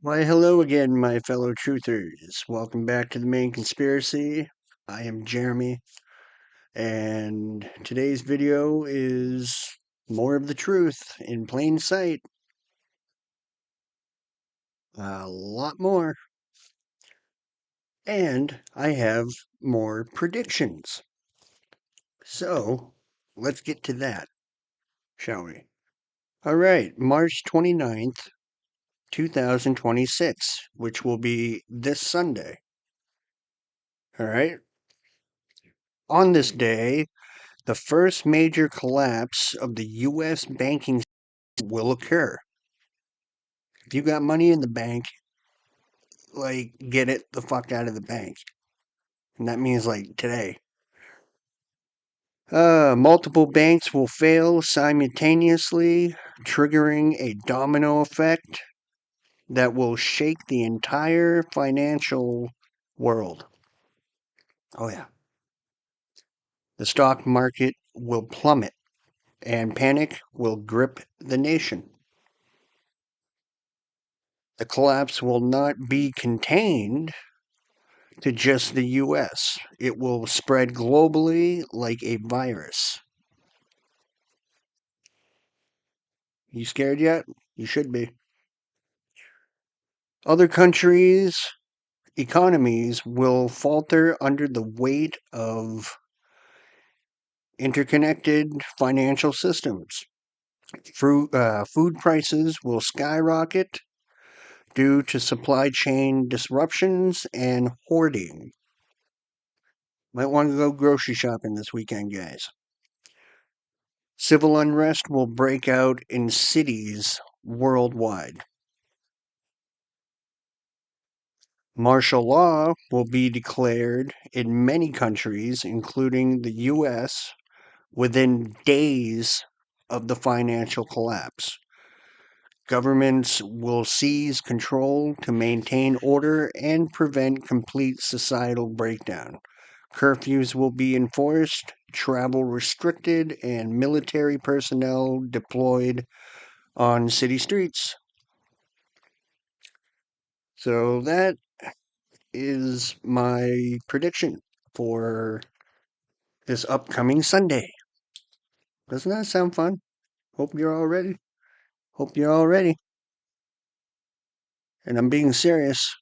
Why, hello again, my fellow truthers. Welcome back to the main conspiracy. I am Jeremy, and today's video is more of the truth in plain sight. A lot more. And I have more predictions. So, let's get to that, shall we? All right, March 29th, 2026, which will be this Sunday. All right. On this day, the first major collapse of the U.S. banking system will occur. If you got money in the bank, get it the fuck out of the bank. And that means, today. Multiple banks will fail simultaneously, triggering a domino effect that will shake the entire financial world. Oh, yeah. The stock market will plummet, and panic will grip the nation. The collapse will not be contained to just the US. It will spread globally like a virus. You scared yet? You should be. Other countries' economies will falter under the weight of interconnected financial systems. Food prices will skyrocket due to supply chain disruptions and hoarding. Might want to go grocery shopping this weekend, guys. Civil unrest will break out in cities worldwide. Martial law will be declared in many countries, including the US, within days of the financial collapse. Governments will seize control to maintain order and prevent complete societal breakdown. Curfews will be enforced, travel restricted, and military personnel deployed on city streets. So that is my prediction for this upcoming Sunday. Doesn't that sound fun? Hope you're all ready. Hope you're all ready. And I'm being serious.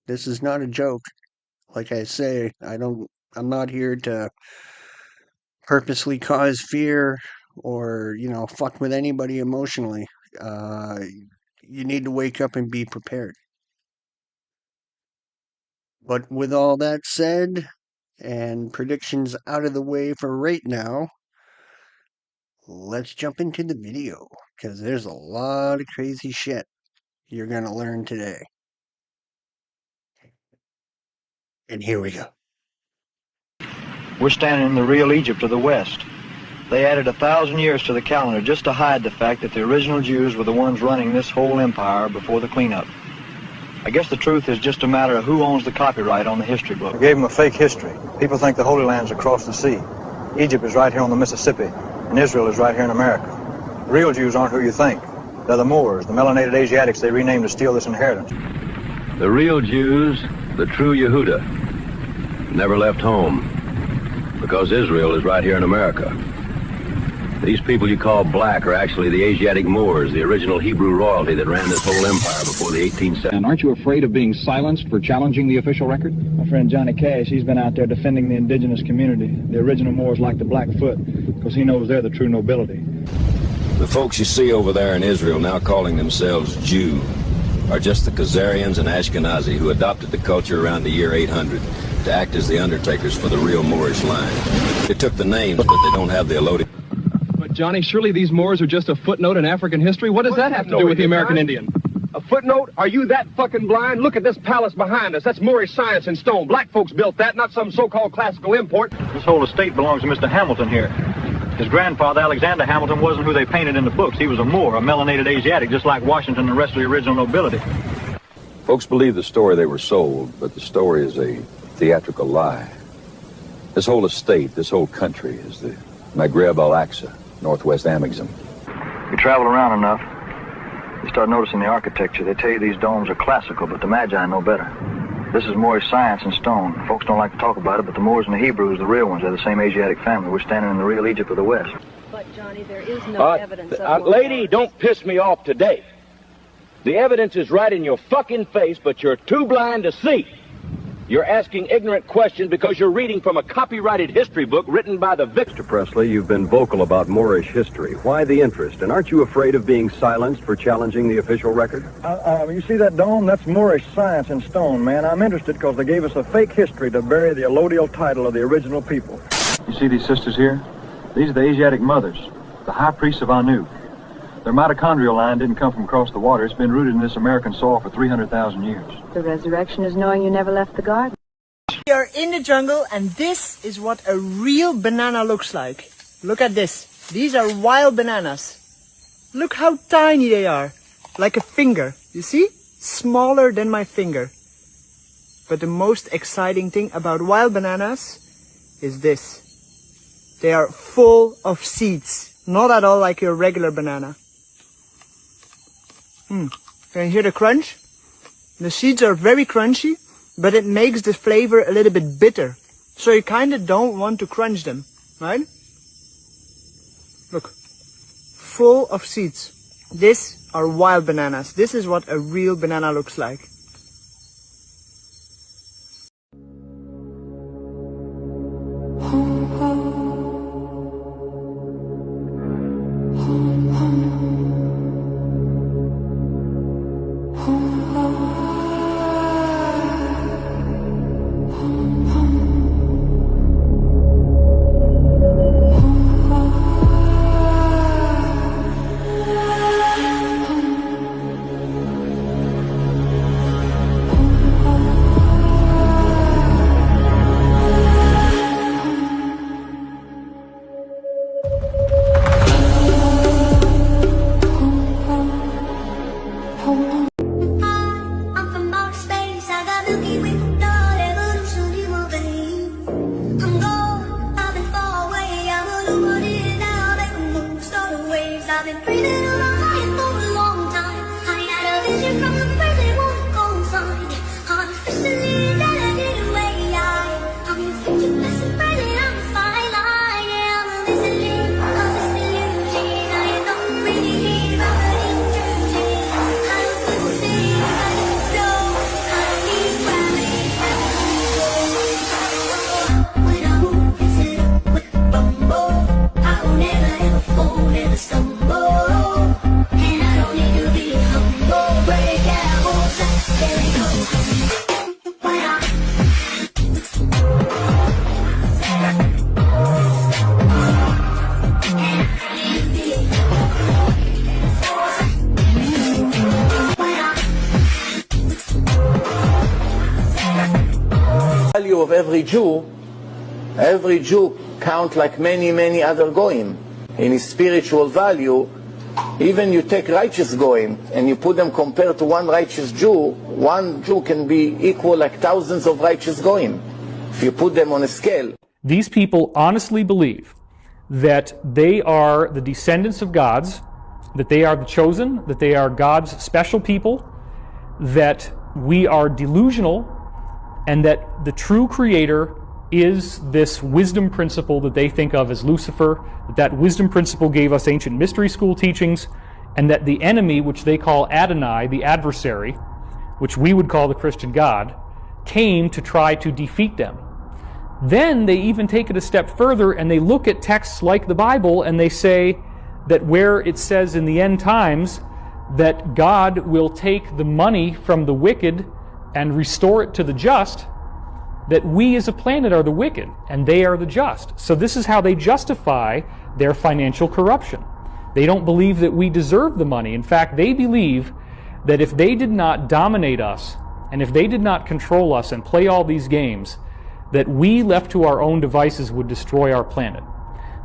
This is not a joke. Like I say, I'm not here to purposely cause fear or, fuck with anybody emotionally. Uh, you need to wake up and be prepared. But with all that said, and predictions out of the way for right now, let's jump into the video, because there's a lot of crazy shit you're going to learn today. And here we go. We're standing in the real Egypt of the West. They added 1,000 years to the calendar just to hide the fact that the original Jews were the ones running this whole empire before the cleanup. I guess the truth is just a matter of who owns the copyright on the history book. We gave them a fake history. People think the Holy Land's across the sea. Egypt is right here on the Mississippi, and Israel is right here in America. The real Jews aren't who you think. They're the Moors, the melanated Asiatics they renamed to steal this inheritance. The real Jews, the true Yehuda, never left home, because Israel is right here in America. These people you call black are actually the Asiatic Moors, the original Hebrew royalty that ran this whole empire before the 1870s. And aren't you afraid of being silenced for challenging the official record? My friend Johnny Cash, he's been out there defending the indigenous community. The original Moors like the Blackfoot, because he knows they're the true nobility. The folks you see over there in Israel now calling themselves Jew are just the Khazarians and Ashkenazi who adopted the culture around the year 800 to act as the undertakers for the real Moorish line. They took the names, but they don't have the allodic. But Johnny, surely these Moors are just a footnote in African history. What does that have to do with the American Indian? A footnote? Are you that fucking blind? Look at this palace behind us. That's Moorish science in stone. Black folks built that, not some so-called classical import. This whole estate belongs to Mr. Hamilton here. His grandfather, Alexander Hamilton, wasn't who they painted in the books. He was a Moor, a melanated Asiatic, just like Washington and the rest of the original nobility. Folks believe the story they were sold, but the story is a theatrical lie. This whole estate, this whole country is the Maghreb Al-Aqsa, Northwest Amexem. You travel around enough, You start noticing the architecture. They tell you these domes are classical, but the Magi know better. This is Moorish science in stone. Folks don't like to talk about it, but the Moors and the Hebrews, the real ones, they're the same Asiatic family. We're standing in the real Egypt of the West. But, Johnny, there is no evidence of... Lady, don't piss me off today. The evidence is right in your fucking face, but you're too blind to see. You're asking ignorant questions because you're reading from a copyrighted history book written by the victim. Mr. Presley, you've been vocal about Moorish history. Why the interest? And aren't you afraid of being silenced for challenging the official record? You see that dome? That's Moorish science in stone, man. I'm interested because they gave us a fake history to bury the allodial title of the original people. You see these sisters here? These are the Asiatic mothers, the high priests of Anu. Their mitochondrial line didn't come from across the water. It's been rooted in this American soil for 300,000 years. The resurrection is knowing you never left the garden. We are in the jungle, and this is what a real banana looks like. Look at this. These are wild bananas. Look how tiny they are. Like a finger. You see? Smaller than my finger. But the most exciting thing about wild bananas is this. They are full of seeds. Not at all like your regular banana. Can you hear the crunch? The seeds are very crunchy, but it makes the flavor a little bit bitter. So you kind of don't want to crunch them, right? Look, full of seeds. These are wild bananas. This is what a real banana looks like. Value of every Jew count like many other goyim. In his spiritual value, even you take righteous goyim and you put them compared to one righteous Jew, one Jew can be equal like thousands of righteous goyim. If you put them on a scale. These people honestly believe that they are the descendants of gods, that they are the chosen, that they are God's special people, that we are delusional, and that the true creator is this wisdom principle that they think of as Lucifer, that wisdom principle gave us ancient mystery school teachings, and that the enemy, which they call Adonai, the adversary, which we would call the Christian God, came to try to defeat them. Then they even take it a step further and they look at texts like the Bible and they say that where it says in the end times that God will take the money from the wicked and restore it to the just, that we as a planet are the wicked and they are the just. So this is how they justify their financial corruption. They don't believe that we deserve the money. In fact, they believe that if they did not dominate us and if they did not control us and play all these games, that we left to our own devices would destroy our planet.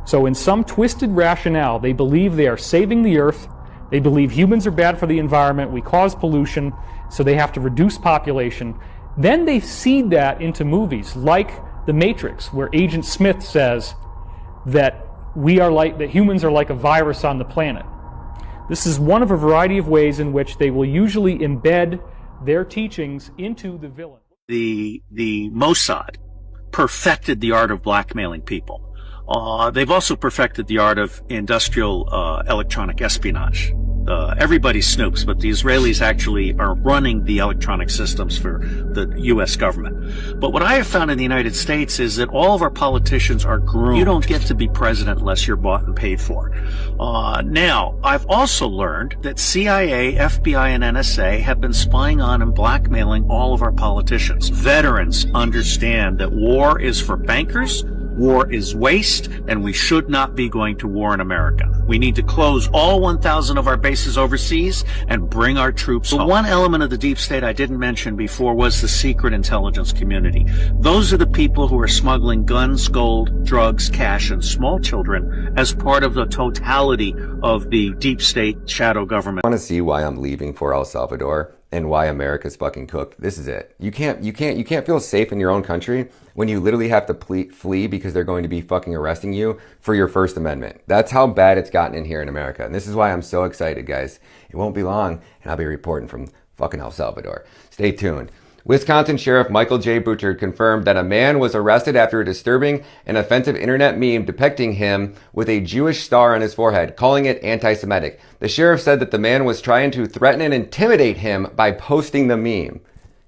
So in some twisted rationale, they believe they are saving the earth. They believe humans are bad for the environment, we cause pollution, so they have to reduce population. Then they seed that into movies like The Matrix, where Agent Smith says that humans are like a virus on the planet. This is one of a variety of ways in which they will usually embed their teachings into the villain. The Mossad perfected the art of blackmailing people. They've also perfected the art of industrial electronic espionage. Everybody snoops, but the Israelis actually are running the electronic systems for the U.S. government. But what I have found in the United States is that all of our politicians are groomed. You don't get to be president unless you're bought and paid for. Now, I've also learned that CIA, FBI, and NSA have been spying on and blackmailing all of our politicians. Veterans understand that war is for bankers, war is waste, and we should not be going to war in America. We need to close all 1,000 of our bases overseas and bring our troops home. One element of the deep state I didn't mention before was the secret intelligence community. Those are the people who are smuggling guns, gold, drugs, cash, and small children as part of the totality of the deep state shadow government. I want to see why I'm leaving for El Salvador and why America's fucking cooked. This is it. You can't feel safe in your own country when you literally have to flee because they're going to be fucking arresting you for your First Amendment. That's how bad it's gotten in here in America. And this is why I'm so excited, guys. It won't be long, and I'll be reporting from fucking El Salvador. Stay tuned. Wisconsin Sheriff Michael J. Butcher confirmed that a man was arrested after a disturbing and offensive internet meme depicting him with a Jewish star on his forehead, calling it anti-Semitic. The sheriff said that the man was trying to threaten and intimidate him by posting the meme.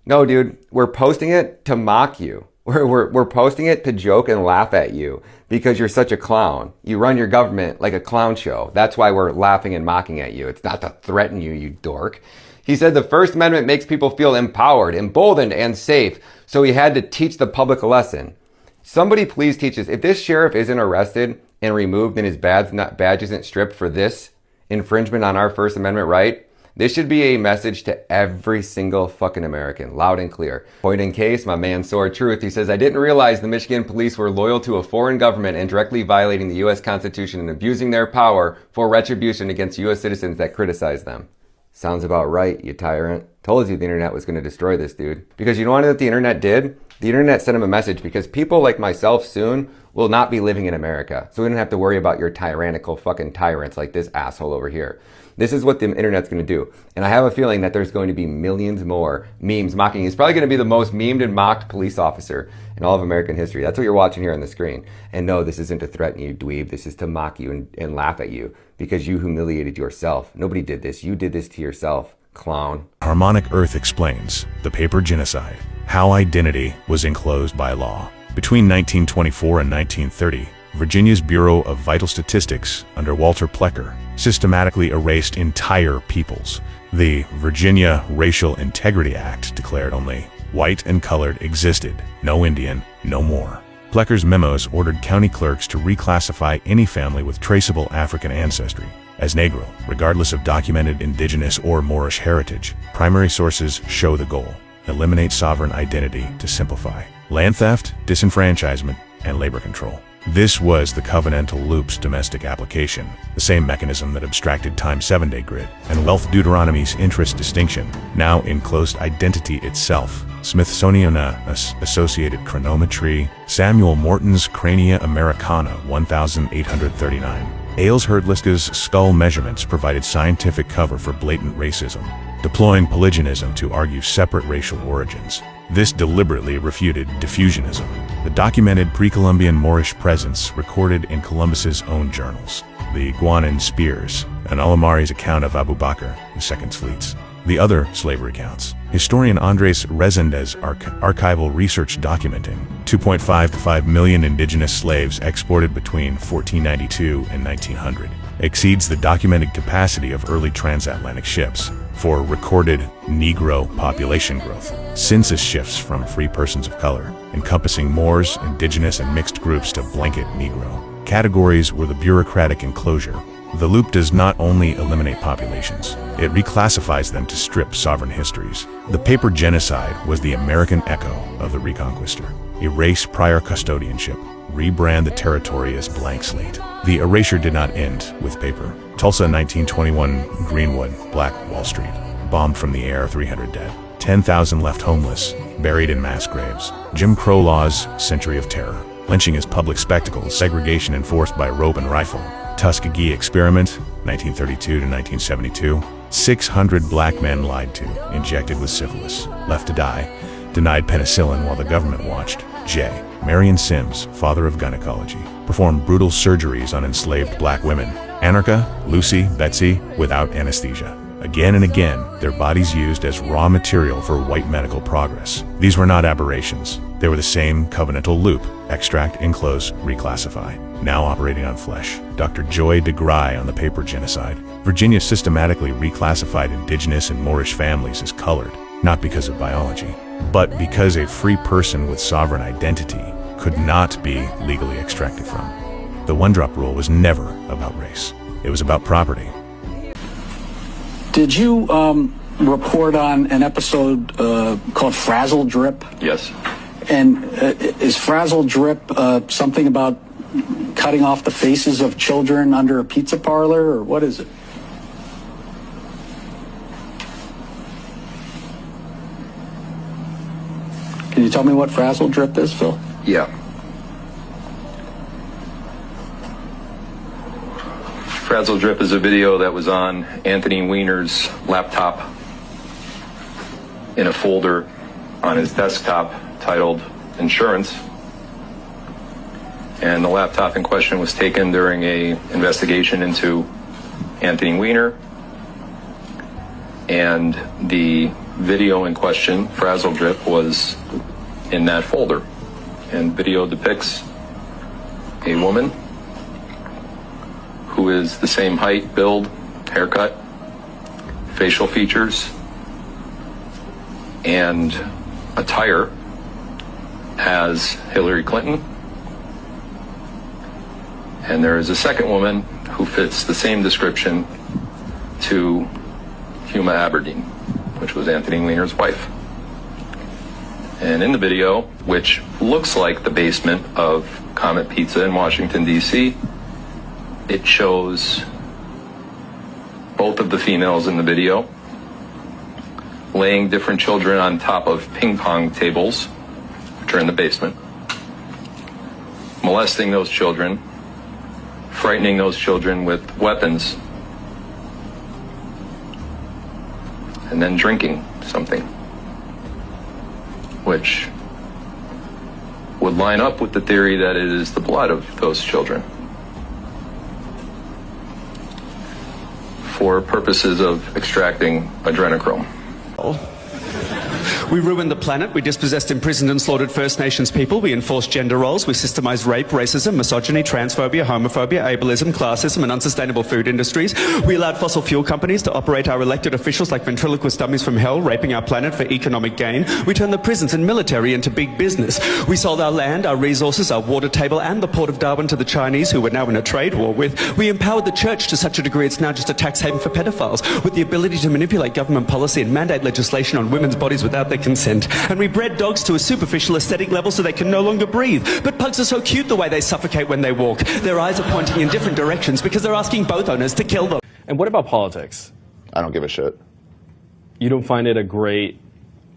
No, dude, we're posting it to mock you. We're posting it to joke and laugh at you because you're such a clown. You run your government like a clown show. That's why we're laughing and mocking at you. It's not to threaten you, you dork. He said the First Amendment makes people feel empowered, emboldened, and safe, so he had to teach the public a lesson. Somebody please teach us. If this sheriff isn't arrested and removed and his badge isn't stripped for this infringement on our First Amendment right, this should be a message to every single fucking American, loud and clear. Point in case, my man Sword Truth, he says, I didn't realize the Michigan police were loyal to a foreign government and directly violating the U.S. Constitution and abusing their power for retribution against U.S. citizens that criticize them. Sounds about right, you tyrant. Told you the internet was going to destroy this dude. Because you know what the internet did? The internet sent him a message because people like myself soon will not be living in America. So we don't have to worry about your tyrannical fucking tyrants like this asshole over here. This is what the internet's going to do. And I have a feeling that there's going to be millions more memes mocking. He's probably going to be the most memed and mocked police officer in all of American history. That's what you're watching here on the screen. And no, this isn't to threaten you, dweeb. This is to mock you and laugh at you because you humiliated yourself. Nobody did this. You did this to yourself, clown. Harmonic Earth explains the paper genocide, how identity was enclosed by law. Between 1924 and 1930, Virginia's Bureau of Vital Statistics under Walter Plecker systematically erased entire peoples. The Virginia Racial Integrity Act declared only white and colored existed, no Indian, no more. Plecker's memos ordered county clerks to reclassify any family with traceable African ancestry as Negro, regardless of documented indigenous or Moorish heritage. Primary sources show the goal: eliminate sovereign identity to simplify. Land theft, disenfranchisement, and labor control. This was the covenantal loop's domestic application, the same mechanism that abstracted Time's 7-day grid, and Wealth Deuteronomy's interest distinction, now enclosed identity itself. Smithsonian Associated Chronometry, Samuel Morton's Crania Americana 1839. Ailes Herdliska's skull measurements provided scientific cover for blatant racism, deploying polygenism to argue separate racial origins. This deliberately refuted diffusionism, the documented pre-Columbian Moorish presence recorded in Columbus's own journals, the Guanan Spears, and Alamari's account of Abu Bakr II's fleets. The other slavery counts. Historian Andres Rezende's archival research documenting 2.5 to 5 million indigenous slaves exported between 1492 and 1900 exceeds the documented capacity of early transatlantic ships for recorded Negro population growth. Census shifts from free persons of color, encompassing Moors, indigenous, and mixed groups to blanket Negro. Categories were the bureaucratic enclosure. The loop does not only eliminate populations, it reclassifies them to strip sovereign histories. The paper genocide was the American echo of the Reconquistor. Erase prior custodianship, rebrand the territory as blank slate. The erasure did not end with paper. Tulsa 1921, Greenwood, Black Wall Street. Bombed from the air, 300 dead. 10,000 left homeless, buried in mass graves. Jim Crow laws, century of terror. Lynching as public spectacle, segregation enforced by rope and rifle. Tuskegee experiment, 1932 to 1972, 600 black men lied to, injected with syphilis, left to die, denied penicillin while the government watched. J. Marion Sims, father of gynecology, performed brutal surgeries on enslaved black women. Anarcha, Lucy, Betsy, without anesthesia. Again and again, their bodies used as raw material for white medical progress. These were not aberrations. They were the same covenantal loop: extract, enclose, reclassify. Now operating on flesh. Dr. Joy DeGruy on the paper genocide. Virginia systematically reclassified indigenous and Moorish families as colored, not because of biology, but because a free person with sovereign identity could not be legally extracted from. The one-drop rule was never about race. It was about property. Did you report on an episode called Frazzle Drip? Yes. And is Frazzle Drip something about cutting off the faces of children under a pizza parlor, or what is it? Can you tell me what Frazzle Drip is, Phil? Yeah. Frazzle Drip is a video that was on Anthony Weiner's laptop in a folder on his desktop titled Insurance. And the laptop in question was taken during an investigation into Anthony Weiner. And the video in question, Frazzle Drip, was in that folder. And video depicts a woman who is the same height, build, haircut, facial features, and attire as Hillary Clinton. And there is a second woman who fits the same description to Huma Aberdeen, which was Anthony Weiner's wife. And in the video, which looks like the basement of Comet Pizza in Washington, D.C., it shows both of the females in the video laying different children on top of ping pong tables, which are in the basement, molesting those children, frightening those children with weapons, and then drinking something, which would line up with the theory that it is the blood of those children for purposes of extracting adrenochrome. We ruined the planet, we dispossessed, imprisoned and slaughtered First Nations people, we enforced gender roles, we systemized rape, racism, misogyny, transphobia, homophobia, ableism, classism and unsustainable food industries. We allowed fossil fuel companies to operate our elected officials like ventriloquist dummies from hell, raping our planet for economic gain. We turned the prisons and military into big business. We sold our land, our resources, our water table and the port of Darwin to the Chinese, who we're now in a trade war with. We empowered the church to such a degree it's now just a tax haven for pedophiles, with the ability to manipulate government policy and mandate legislation on women's bodies without their consent. And we bred dogs to a superficial aesthetic level so they can no longer breathe. But pugs are so cute the way they suffocate when they walk. Their eyes are pointing in different directions because they're asking both owners to kill them. And what about politics? I don't give a shit. You don't find it a great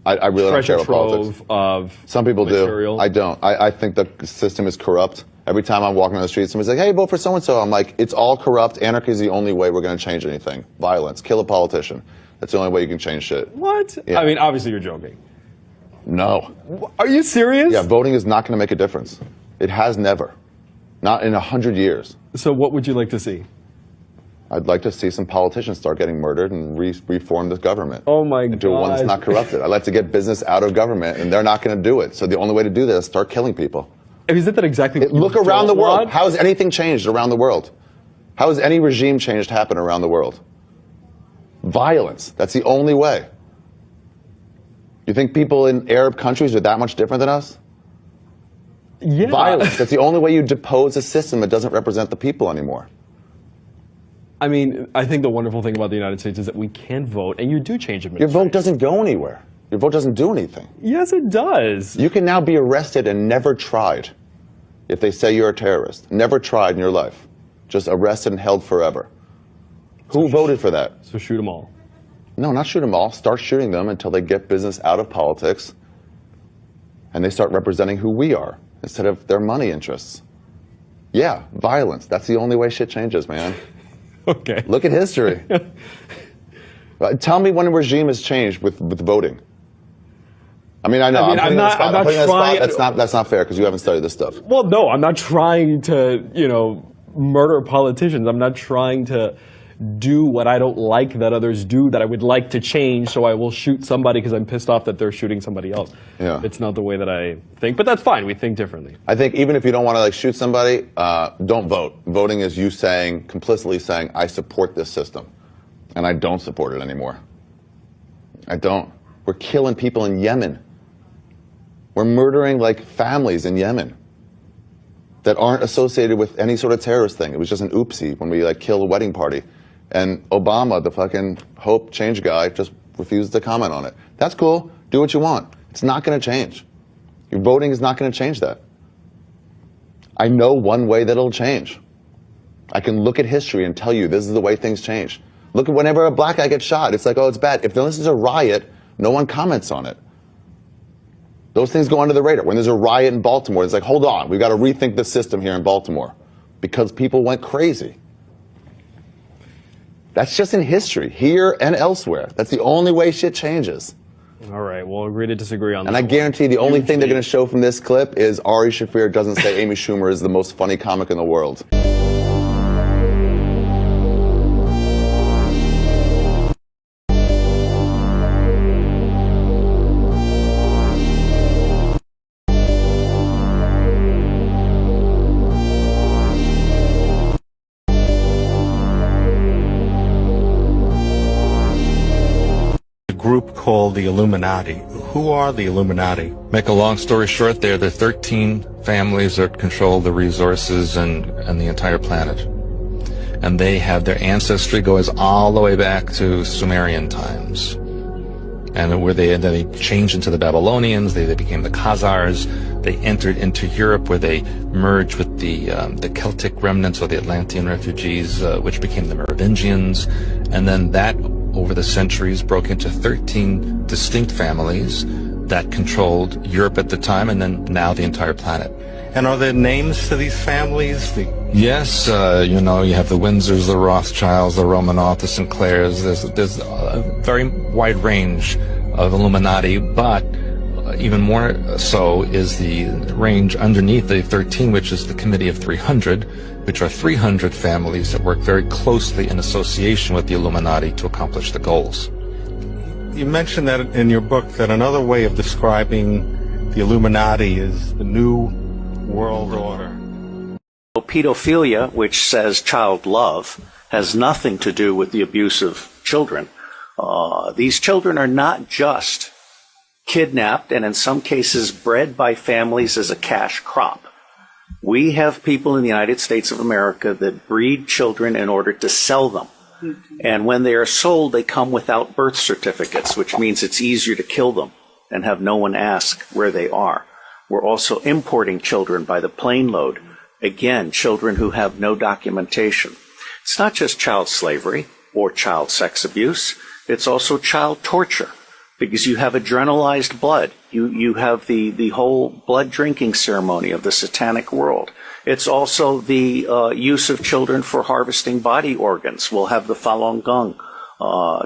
I really don't care about trove politics. Of Some people material? do. I don't. I think the system is corrupt. Every time I'm walking on the street, somebody's like, hey, vote for so-and-so. I'm like, it's all corrupt. Anarchy is the only way we're going to change anything. Violence. Kill a politician. That's the only way you can change shit. What? Yeah. I mean, obviously you're joking. No. Are you serious? Yeah, voting is not going to make a difference. It has never. Not in 100 years. So what would you like to see? I'd like to see some politicians start getting murdered and reform this government. Oh my God. Into one that's not corrupted. I'd like to get business out of government, and they're not going to do it. So the only way to do that is start killing people. Isn't that exactly what Look around the world. How has anything changed around the world? How has any regime change happen around the world? Violence. That's the only way. You think people in Arab countries are that much different than us? Yeah. Violence. That's the only way you depose a system that doesn't represent the people anymore. I mean, I think the wonderful thing about the United States is that we can vote, and you do change Your administration. vote doesn't go anywhere. Your vote doesn't do anything. Yes, it does. You can now be arrested and never tried if they say you're a terrorist. Never tried in your life. Just arrested and held forever. Who voted for that? So shoot them all. No, not shoot them all. Start shooting them until they get business out of politics and they start representing who we are instead of their money interests. Yeah, violence. That's the only way shit changes, man. Okay. Look at history. Tell me when a regime has changed with voting. I mean, I know. I'm not trying. That's not fair because you haven't studied this stuff. Well, no, I'm not trying to, murder politicians. I'm not trying to do what I don't like that others do that I would like to change, so I will shoot somebody because I'm pissed off that they're shooting somebody else. Yeah. It's not the way that I think, but that's fine. We think differently. I think even if you don't want to shoot somebody, don't vote. Voting is you complicitly saying, I support this system, and I don't support it anymore. I don't. We're killing people in Yemen. We're murdering families in Yemen that aren't associated with any sort of terrorist thing. It was just an oopsie when we killed a wedding party. And Obama, the fucking hope change guy, just refused to comment on it. That's cool. Do what you want. It's not going to change. Your voting is not going to change that. I know one way that it'll change. I can look at history and tell you this is the way things change. Look at whenever a black guy gets shot. It's oh, it's bad. If this is a riot, no one comments on it. Those things go under the radar. When there's a riot in Baltimore, it's hold on, we've got to rethink the system here in Baltimore because people went crazy. That's just in history, here and elsewhere. That's the only way shit changes. All right, we'll agree to disagree on that. And I guarantee the only thing they're going to show from this clip is Ari Shaffir doesn't say Amy Schumer is the most funny comic in the world. Group called the Illuminati. Who are the Illuminati? Make a long story short, they're the 13 families that control the resources and the entire planet. And they have their ancestry goes all the way back to Sumerian times. And where they changed into the Babylonians, they became the Khazars. They entered into Europe where they merged with the Celtic remnants or the Atlantean refugees, which became the Merovingians. And then that over the centuries broke into 13 distinct families that controlled Europe at the time and then now the entire planet. And are there names to these families? Yes, you have the Windsors, the Rothschilds, the Romanovs, the Sinclairs. There's a very wide range of Illuminati, but even more so is the range underneath the 13, which is the Committee of 300, which are 300 families that work very closely in association with the Illuminati to accomplish the goals. You mentioned that in your book that another way of describing the Illuminati is the New World Order. Pedophilia, which says child love, has nothing to do with the abuse of children. These children are not just kidnapped and in some cases bred by families as a cash crop. We have people in the United States of America that breed children in order to sell them. And when they are sold, they come without birth certificates, which means it's easier to kill them and have no one ask where they are. We're also importing children by the plane load. Again, children who have no documentation. It's not just child slavery or child sex abuse. It's also child torture because you have adrenalized blood. You have the whole blood drinking ceremony of the satanic world. It's also the use of children for harvesting body organs. We'll have the Falun Gong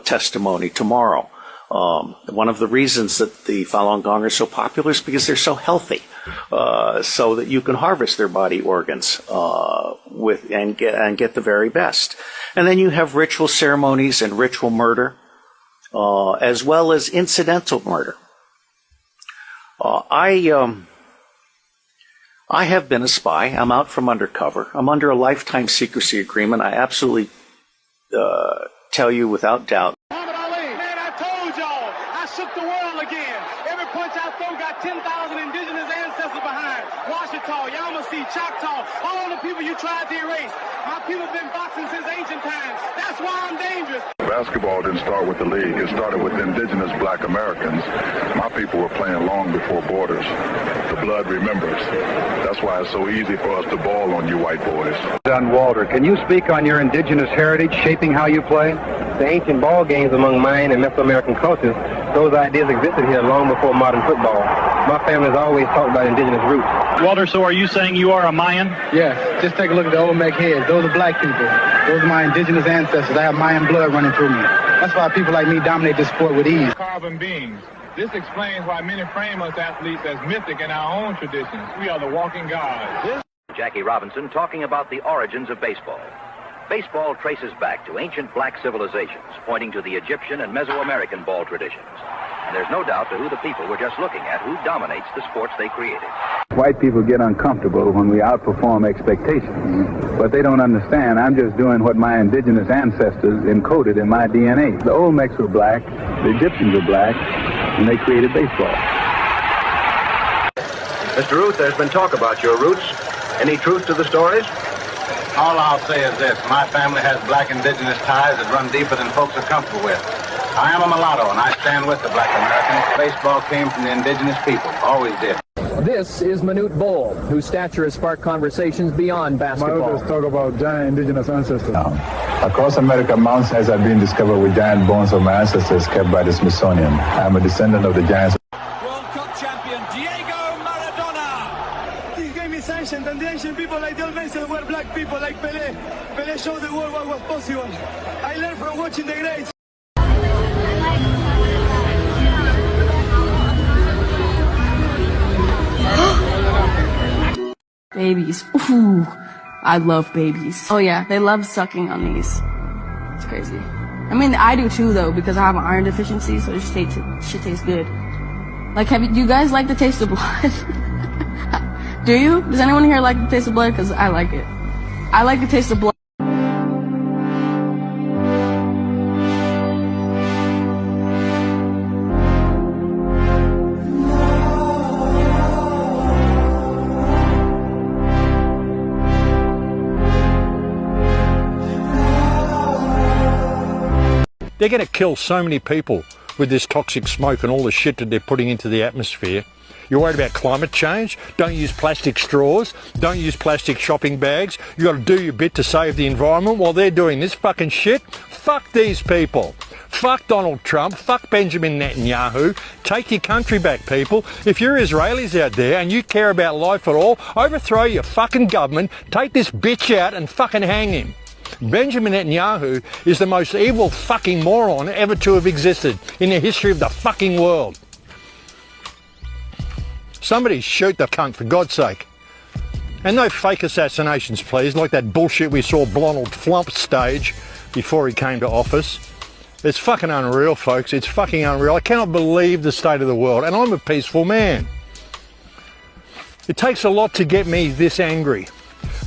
testimony tomorrow. One of the reasons that the Falun Gong are so popular is because they're so healthy, so that you can harvest their body organs and get the very best. And then you have ritual ceremonies and ritual murder, as well as incidental murder. I have been a spy. I'm out from undercover. I'm under a lifetime secrecy agreement. I absolutely tell you without doubt. Muhammad Ali, man, I told y'all, I shook the world again. Every punch I throw got 10,000 indigenous ancestors behind. Washita, Yamasee, Choctaw, all the people you tried to erase. My people have been boxing since ancient times. That's why I'm dangerous. Basketball didn't start with the league. It started with indigenous black Americans. My people were playing long before borders. The blood remembers. That's why it's so easy for us to ball on you white boys. Don Walter, can you speak on your indigenous heritage shaping how you play? The ancient ball games among Mayan and Mesoamerican cultures, those ideas existed here long before modern football. My family's always talked about indigenous roots. Walter, so are you saying you are a Mayan? Yes, just take a look at the Olmec heads. Those are black people. Those are my indigenous ancestors. I have Mayan blood running through me. That's why people like me dominate this sport with ease. Carbon beings. This explains why many frame us athletes as mythic in our own traditions. We are the walking gods. Jackie Robinson talking about the origins of baseball. Baseball traces back to ancient black civilizations, pointing to the Egyptian and Mesoamerican ball traditions. And there's no doubt to who the people were just looking at, who dominates the sports they created. White people get uncomfortable when we outperform expectations, but they don't understand. I'm just doing what my indigenous ancestors encoded in my DNA. The Olmecs were black, the Egyptians were black, and they created baseball. Mr. Ruth, there's been talk about your roots. Any truth to the stories? All I'll say is this. My family has black indigenous ties that run deeper than folks are comfortable with. I am a mulatto, and I stand with the black Americans. Baseball came from the indigenous people. Always did. This is Manute Bol, whose stature has sparked conversations beyond basketball. My elders talk about giant indigenous ancestors. Across America, mountains have been discovered with giant bones of my ancestors kept by the Smithsonian. I am a descendant of the giants. World Cup champion Diego Maradona. This game is ancient, and the ancient people like the old men were black people, like Pelé. Pelé showed the world what was possible. I learned from watching the greats. Babies. Ooh, I love babies. Oh yeah, they love sucking on these. It's crazy. I mean, I do too though, because I have an iron deficiency, so it shit tastes good. Like, do you guys like the taste of blood? Do you? Does anyone here like the taste of blood? Because I like it. I like the taste of blood. They're going to kill so many people with this toxic smoke and all the shit that they're putting into the atmosphere. You're worried about climate change? Don't use plastic straws. Don't use plastic shopping bags. You got to do your bit to save the environment while they're doing this fucking shit. Fuck these people. Fuck Donald Trump. Fuck Benjamin Netanyahu. Take your country back, people. If you're Israelis out there and you care about life at all, overthrow your fucking government, take this bitch out and fucking hang him. Benjamin Netanyahu is the most evil fucking moron ever to have existed in the history of the fucking world. Somebody shoot the cunt, for God's sake. And no fake assassinations, please, like that bullshit we saw Donald Flump stage before he came to office. It's fucking unreal, folks. It's fucking unreal. I cannot believe the state of the world, and I'm a peaceful man. It takes a lot to get me this angry.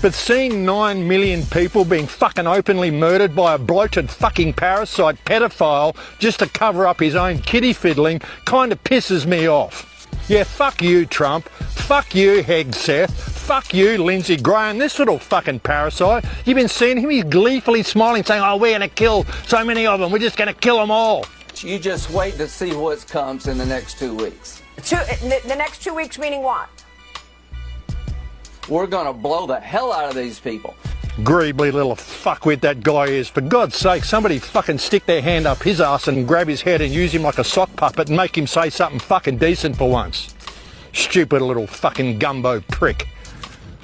But seeing 9 million people being fucking openly murdered by a bloated fucking parasite pedophile just to cover up his own kiddie fiddling kind of pisses me off. Yeah, fuck you, Trump. Fuck you, Hegseth. Fuck you, Lindsey Graham. This little fucking parasite. You've been seeing him? He's gleefully smiling, saying, oh, we're going to kill so many of them. We're just going to kill them all. You just wait to see what comes in the next 2 weeks. The next 2 weeks meaning what? We're going to blow the hell out of these people. Greebly little fuckwit that guy is. For God's sake, somebody fucking stick their hand up his ass and grab his head and use him like a sock puppet and make him say something fucking decent for once. Stupid little fucking gumbo prick.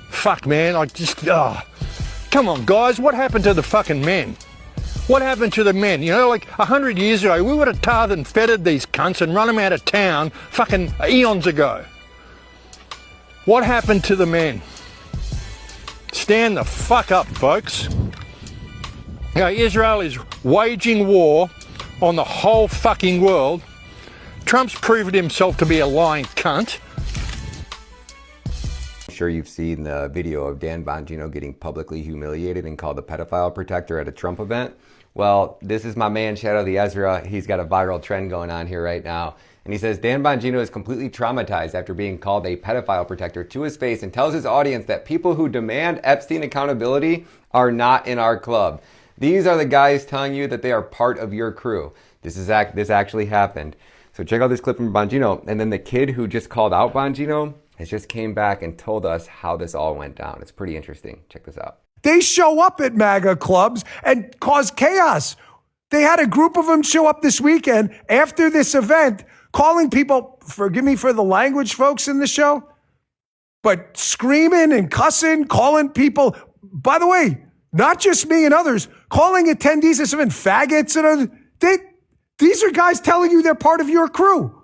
Fuck, man, come on, guys, what happened to the fucking men? What happened to the men? You know, like 100 years ago, we would have tarred and feathered these cunts and run them out of town fucking eons ago. What happened to the men? Stand the fuck up, folks. You know, Israel is waging war on the whole fucking world. Trump's proven himself to be a lying cunt. I'm sure you've seen the video of Dan Bongino getting publicly humiliated and called a pedophile protector at a Trump event. Well, this is my man, Shadow the Ezra. He's got a viral trend going on here right now. And he says Dan Bongino is completely traumatized after being called a pedophile protector to his face and tells his audience that people who demand Epstein accountability are not in our club. These are the guys telling you that they are part of your crew. This actually happened. So check out this clip from Bongino. And then the kid who just called out Bongino has just came back and told us how this all went down. It's pretty interesting. Check this out. They show up at MAGA clubs and cause chaos. They had a group of them show up this weekend after this event, calling people, forgive me for the language, folks, in the show, but screaming and cussing, calling people. By the way, not just me and others, calling attendees as even faggots and others. These are guys telling you they're part of your crew.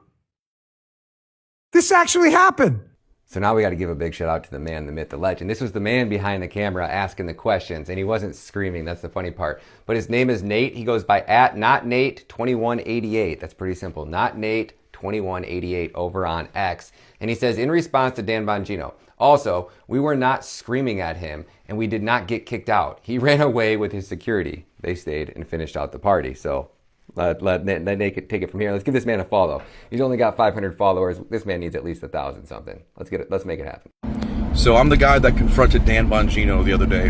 This actually happened. So now we got to give a big shout out to the man, the myth, the legend. This was the man behind the camera asking the questions, and he wasn't screaming. That's the funny part. But his name is Nate. He goes by @NotNate2188. That's pretty simple. NotNate2188 over on X. And he says, in response to Dan Bongino, also, we were not screaming at him, and we did not get kicked out. He ran away with his security. They stayed and finished out the party. So let Nate take it from here. Let's give this man a follow. He's only got 500 followers. This man needs at least 1,000 something. Let's make it happen. So I'm the guy that confronted Dan Bongino the other day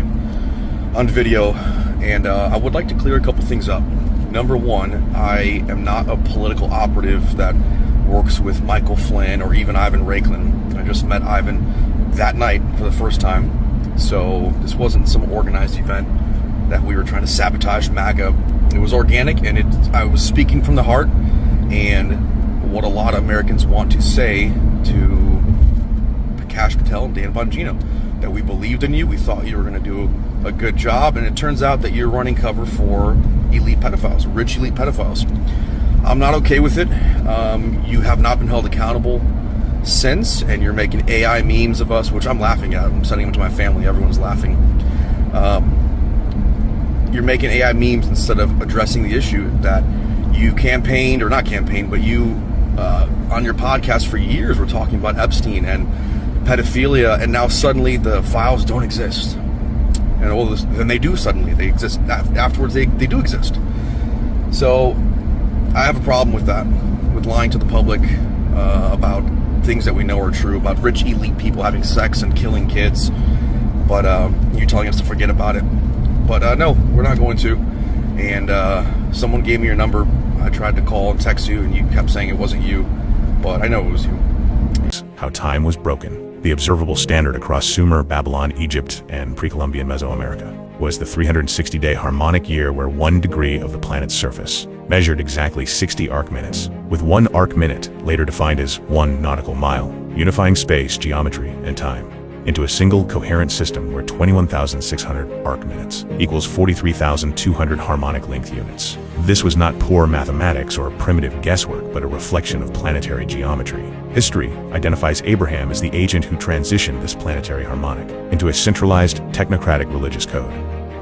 on video, and I would like to clear a couple things up. Number one, I am not a political operative that works with Michael Flynn or even Ivan Raiklin. I just met Ivan that night for the first time, so this wasn't some organized event that we were trying to sabotage MAGA. It was organic, and I was speaking from the heart, and what a lot of Americans want to say to Prakash Patel and Dan Bongino, that we believed in you, we thought you were going to do a good job, and it turns out that you're running cover for elite pedophiles, rich elite pedophiles. I'm not okay with it. You have not been held accountable since, and you're making AI memes of us, which I'm laughing at. I'm sending them to my family. Everyone's laughing. You're making AI memes instead of addressing the issue that you campaigned, or not campaigned, but you, on your podcast for years, were talking about Epstein and pedophilia, and now suddenly the files don't exist. And all this, then they do suddenly. They exist. Afterwards, they do exist. So I have a problem with that, with lying to the public about things that we know are true, about rich elite people having sex and killing kids, but you're telling us to forget about it. But no, we're not going to. And someone gave me your number. I tried to call and text you, and you kept saying it wasn't you, but I know it was you. How time was broken. The observable standard across Sumer, Babylon, Egypt, and pre-Columbian Mesoamerica was the 360-day harmonic year where 1 degree of the planet's surface measured exactly 60 arc minutes, with 1 arc minute later defined as 1 nautical mile, unifying space, geometry, and time into a single coherent system where 21,600 arc minutes equals 43,200 harmonic length units. This was not poor mathematics or primitive guesswork, but a reflection of planetary geometry. History identifies Abraham as the agent who transitioned this planetary harmonic into a centralized technocratic religious code.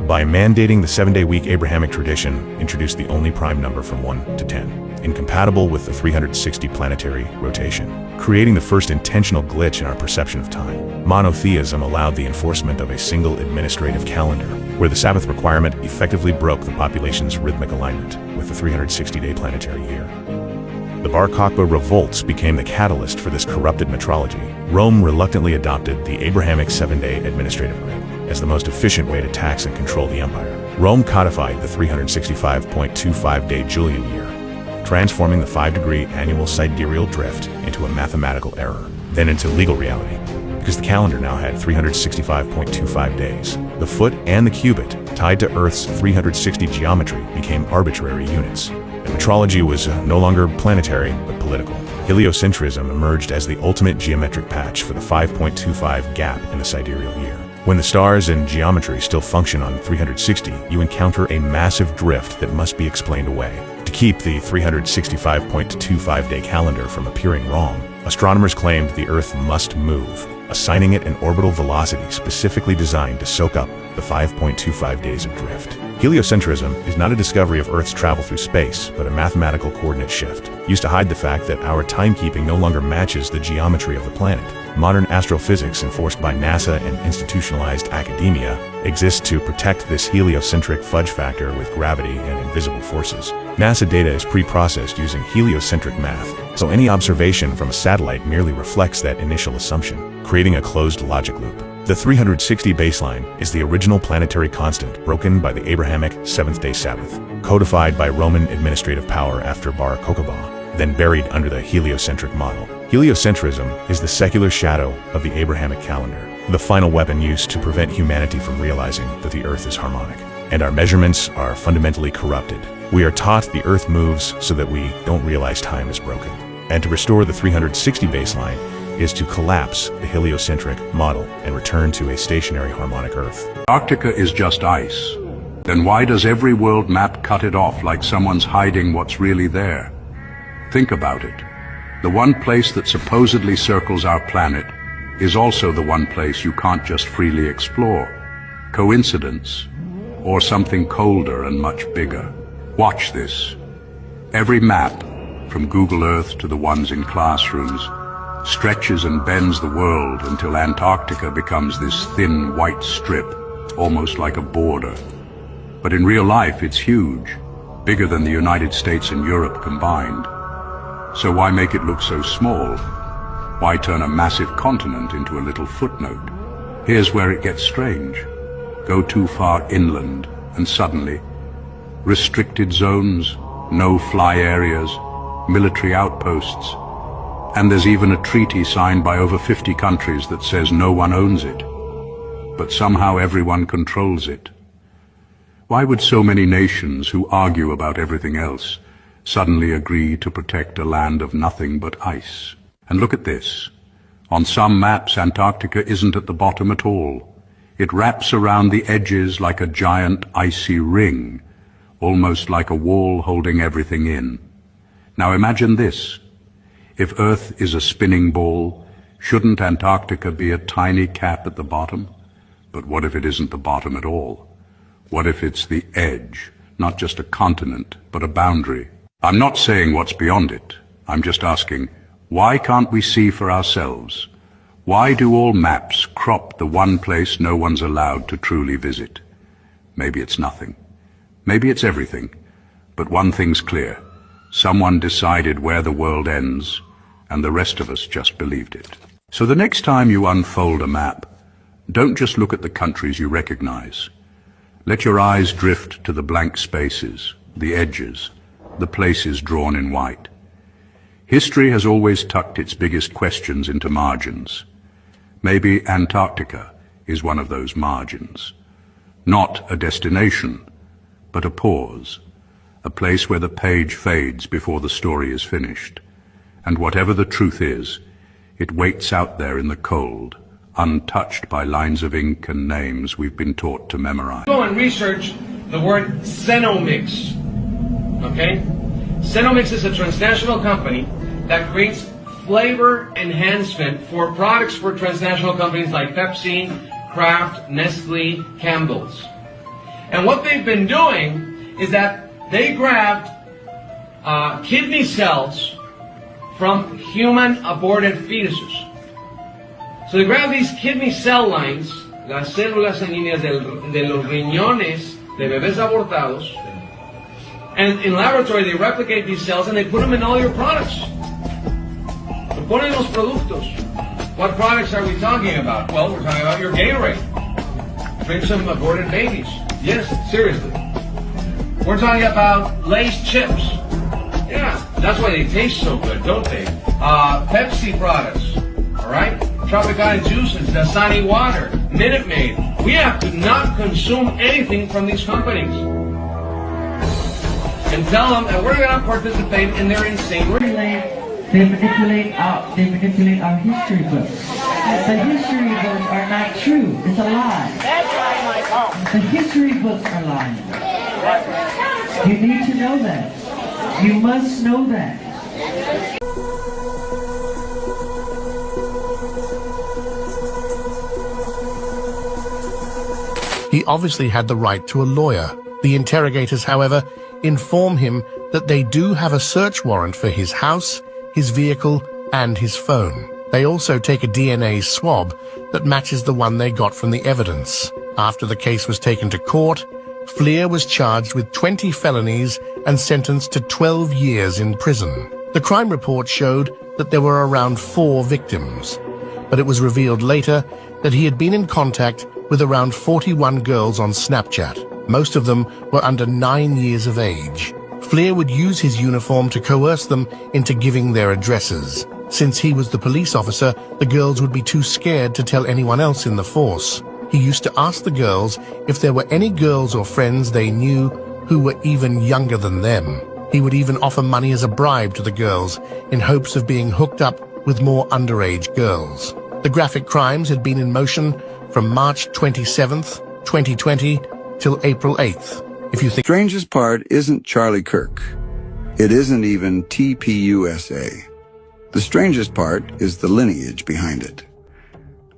By mandating the 7-day week, Abrahamic tradition introduced the only prime number from 1 to 10, incompatible with the 360 planetary rotation, creating the first intentional glitch in our perception of time. Monotheism allowed the enforcement of a single administrative calendar, where the Sabbath requirement effectively broke the population's rhythmic alignment with the 360-day planetary year. The Bar Kokhba revolts became the catalyst for this corrupted metrology. Rome reluctantly adopted the Abrahamic 7-day administrative grid as the most efficient way to tax and control the empire. Rome codified the 365.25-day Julian year, transforming the 5-degree annual sidereal drift into a mathematical error, then into legal reality, because the calendar now had 365.25 days. The foot and the cubit, tied to Earth's 360 geometry, became arbitrary units. And metrology was no longer planetary, but political. Heliocentrism emerged as the ultimate geometric patch for the 5.25 gap in the sidereal year. When the stars and geometry still function on 360, you encounter a massive drift that must be explained away. To keep the 365.25-day calendar from appearing wrong, astronomers claimed the Earth must move, assigning it an orbital velocity specifically designed to soak up the 5.25 days of drift. Heliocentrism is not a discovery of Earth's travel through space, but a mathematical coordinate shift, used to hide the fact that our timekeeping no longer matches the geometry of the planet. Modern astrophysics, enforced by NASA and institutionalized academia, exists to protect this heliocentric fudge factor with gravity and invisible forces. NASA data is pre-processed using heliocentric math, so any observation from a satellite merely reflects that initial assumption, creating a closed logic loop. The 360 baseline is the original planetary constant broken by the Abrahamic 7th-day Sabbath, codified by Roman administrative power after Bar Kokhba, then buried under the heliocentric model. Heliocentrism is the secular shadow of the Abrahamic calendar, the final weapon used to prevent humanity from realizing that the Earth is harmonic. And our measurements are fundamentally corrupted. We are taught the Earth moves so that we don't realize time is broken. And to restore the 360 baseline, is to collapse the heliocentric model and return to a stationary harmonic Earth. Antarctica is just ice. Then why does every world map cut it off like someone's hiding what's really there? Think about it. The one place that supposedly circles our planet is also the one place you can't just freely explore. Coincidence, or something colder and much bigger? Watch this. Every map, from Google Earth to the ones in classrooms, stretches and bends the world until Antarctica becomes this thin white strip, almost like a border. But in real life, it's huge, bigger than the United States and Europe combined. So why make it look so small? Why turn a massive continent into a little footnote? Here's where it gets strange. Go too far inland, and suddenly, restricted zones, no-fly areas, military outposts, and there's even a treaty signed by over 50 countries that says no one owns it. But somehow everyone controls it. Why would so many nations who argue about everything else suddenly agree to protect a land of nothing but ice? And look at this. On some maps, Antarctica isn't at the bottom at all. It wraps around the edges like a giant icy ring, almost like a wall holding everything in. Now imagine this. If Earth is a spinning ball, shouldn't Antarctica be a tiny cap at the bottom? But what if it isn't the bottom at all? What if it's the edge, not just a continent, but a boundary? I'm not saying what's beyond it. I'm just asking, why can't we see for ourselves? Why do all maps crop the one place no one's allowed to truly visit? Maybe it's nothing. Maybe it's everything. But one thing's clear. Someone decided where the world ends, and the rest of us just believed it. So the next time you unfold a map, don't just look at the countries you recognize. Let your eyes drift to the blank spaces, the edges, the places drawn in white. History has always tucked its biggest questions into margins. Maybe Antarctica is one of those margins. Not a destination, but a pause, a place where the page fades before the story is finished. And whatever the truth is, it waits out there in the cold, untouched by lines of ink and names we've been taught to memorize. Go and research the word Cenomix, okay? Cenomix is a transnational company that creates flavor enhancement for products for transnational companies like Pepsi, Kraft, Nestle, Campbell's. And what they've been doing is that they grabbed kidney cells from human aborted fetuses. So they grab these kidney cell lines, las células sanguíneas de los riñones de bebés abortados, and in laboratory they replicate these cells and they put them in all your products. Lo ponen los productos. What products are we talking about? Well, we're talking about your Gatorade. Drink some aborted babies. Yes, seriously. We're talking about Lay's chips. Yeah, that's why they taste so good, don't they? Pepsi products, all right? Tropicana juices, Dasani water, Minute Maid. We have to not consume anything from these companies. And tell them that we're going to participate in their insane They manipulate our history books. The history books are not true. It's a lie. That's right, Michael. The history books are lying. You need to know that. You must know that. He obviously had the right to a lawyer. The interrogators, however, inform him that they do have a search warrant for his house, his vehicle, and his phone. They also take a DNA swab that matches the one they got from the evidence. After the case was taken to court, Fleer was charged with 20 felonies and sentenced to 12 years in prison. The crime report showed that there were around 4 victims, but it was revealed later that he had been in contact with around 41 girls on Snapchat. Most of them were under 9 years of age. Fleer would use his uniform to coerce them into giving their addresses. Since he was the police officer, the girls would be too scared to tell anyone else in the force. He used to ask the girls if there were any girls or friends they knew who were even younger than them. He would even offer money as a bribe to the girls in hopes of being hooked up with more underage girls. The graphic crimes had been in motion from March 27th, 2020 till April 8th. If you think strangest part isn't Charlie Kirk. It isn't even TPUSA. The strangest part is the lineage behind it.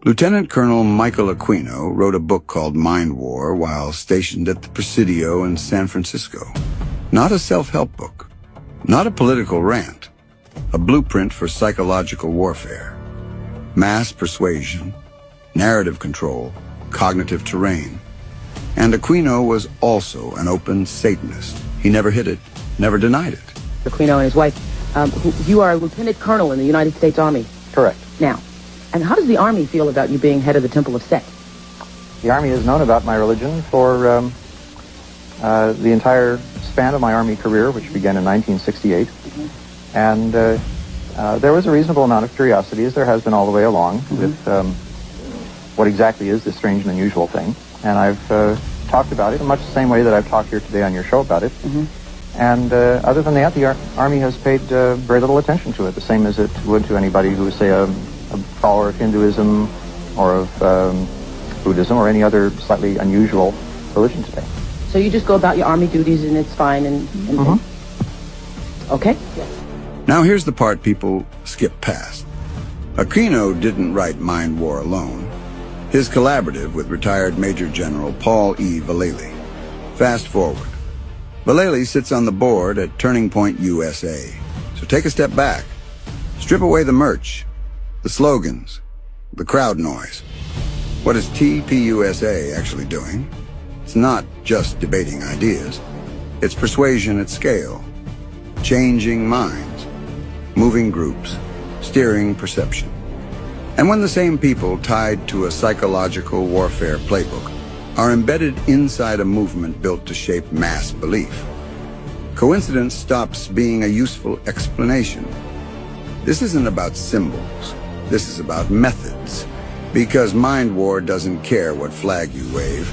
Lieutenant Colonel Michael Aquino wrote a book called Mind War while stationed at the Presidio in San Francisco. Not a self-help book, not a political rant, a blueprint for psychological warfare. Mass persuasion, narrative control, cognitive terrain. And Aquino was also an open Satanist. He never hid it, never denied it. Aquino and his wife, you are a lieutenant colonel in the United States Army. Correct. Now, and how does the Army feel about you being head of the Temple of Set? The Army has known about my religion for the entire span of my Army career, which began in 1968. And there was a reasonable amount of curiosity, as there has been all the way along, with what exactly is this strange and unusual thing. And I've talked about it in much the same way that I've talked here today on your show about it. And other than that, the Army has paid very little attention to it, the same as it would to anybody who is, say, a follower of Hinduism or of Buddhism or any other slightly unusual religion today. So you just go about your Army duties and it's fine and okay? Now here's the part people skip past. Aquino didn't write Mind War alone. His collaborative with retired Major General Paul E. Vallely. Fast forward. Vallely sits on the board at Turning Point USA. So take a step back. Strip away the merch, the slogans, the crowd noise. What is TPUSA actually doing? It's not just debating ideas. It's persuasion at scale. Changing minds. Moving groups. Steering perception. And when the same people tied to a psychological warfare playbook are embedded inside a movement built to shape mass belief, coincidence stops being a useful explanation. This isn't about symbols. This is about methods. Because Mind War doesn't care what flag you wave.